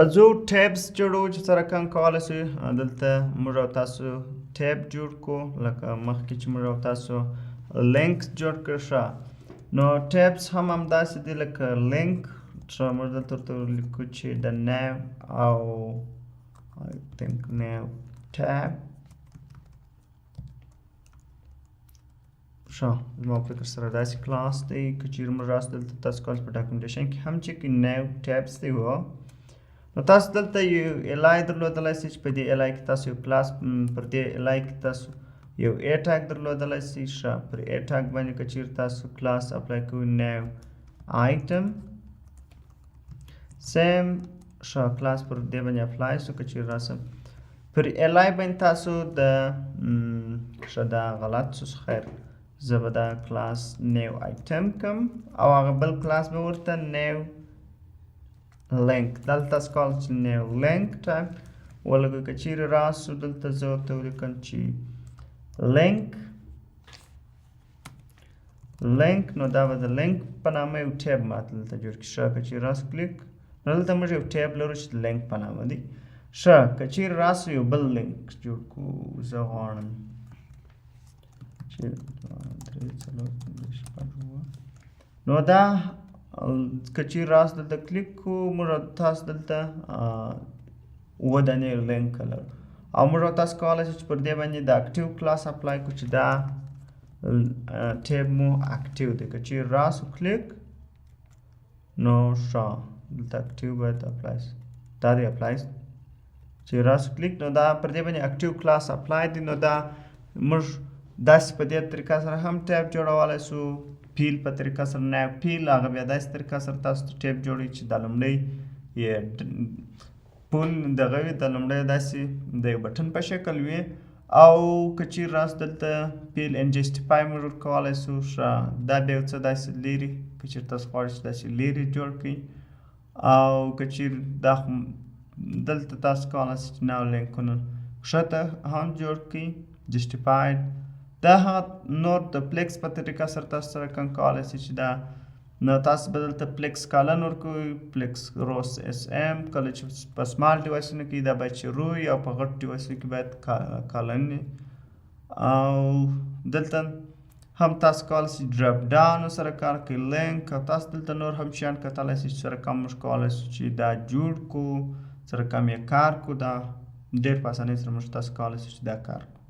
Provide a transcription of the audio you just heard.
راځو ټیبس جوړو چې سره کوم کولی شو دلته موږ او تاسو ټیب جوړ کړو لکه مخکې چې موږ او تاسو لینک جوړ کړ ښه نو ټیبس هم همداسې دي لکه لینک ښه موږ دلته ورته لیکو چې د نیو او I think نیو ټیب ښه زما فکر سره داسې کلاس دی که چیرې موږ راسو دلته تاسو کولی په ډاکومنټیشن کې هم چې نیو ټیبس دی و نو تاسو دلته یو الای درلودلی شئ چې په دې الای کې تاسو یو کلاس پر دې الای کې تاسو یو ای ټاګ درلودلی شئ ښه پر ای ټاګ باندې که چیرې تاسو کلاس اپلای کوئ نیو آیټم سیم ښه کلاس پر دې باندې اپلای شو که چیرې راسم پر الای باندې تاسو د ښه دا غلط شو خیر زه به دا کلاس نیو آیټم کم او هغه بل کلاس به ورته نیو لینک دلته تاسو کولی چې نیو لینک ټاګ ولګوئ که چیرې راسو دلته زه ورته ولیکم چې لینک نو دا به د لینک په نامه یو ټیب ماته دلته جوړ کړي ښه که چیرې راسو کلیک نو دلته موږ یو ټیب لرو چې د لینک په نامه دی ښه که چیرې راسو یو بل لینک جوړ کړو زه غواړم چې نو دا که چیرې راسو دلته کلیک کړو موږ تاسو دلته اووه دانې لینک لرو او موږ تاسو کولی شئ چې پر دې باندې د اکټیو کلاس اپلای کړو چې دا ټیب مو اکټیو دی که چیرې راسو کلیک نو ښه دلته اکټیو باید اپلای شي دا دی اپلای چې راسو کلیک نو دا پر دې باندې اکټیو کلاس اپلای دی نو دا موږ داسې په دې طریقه سره هم ټیب جوړولی شو پیل په طریقه سره نیو پیل هغه بیا داسې طریقه سره تاسو ټیب جوړوئ چې دا لومړی یې پول دغه وي د لومړی داسې د یو بټن په شکل وي او که چیرې راسو دلته پیل ان جسټیفای موږ ورکولی شو ښه دا بیا یو څه داسې لرې که چیرې تاسو غواړئ چې داسې لرې جوړ کړئ او که چیرې دا دلته تاسو کولی شئ چې نو لینکونه ښکته هم جوړ کړئ جسټیفاید دا هغه نور د پلیکس په طریقه سره تاسو سره کوم کولی شئ چې دا نو تاسو به دلته پلیکس کالن ورکوئ پلیکس روس اس ام کله چې په سمال ډیوایسونو کې دا باید چې رو وي او په غټ ډیوایسونو کې باید کالن وي او دلته هم تاسو کولی شئ ډراپ ډاون سره کار کوئ لینک او تاسو دلته نور هم شیان کتلی شئ چې سره کوم موږ کولی شو چې دا جوړ کړو سره کوم یې کار کړو دا ډېر په اسانۍ سره موږ تاسو کولی شئ چې دا کار کړو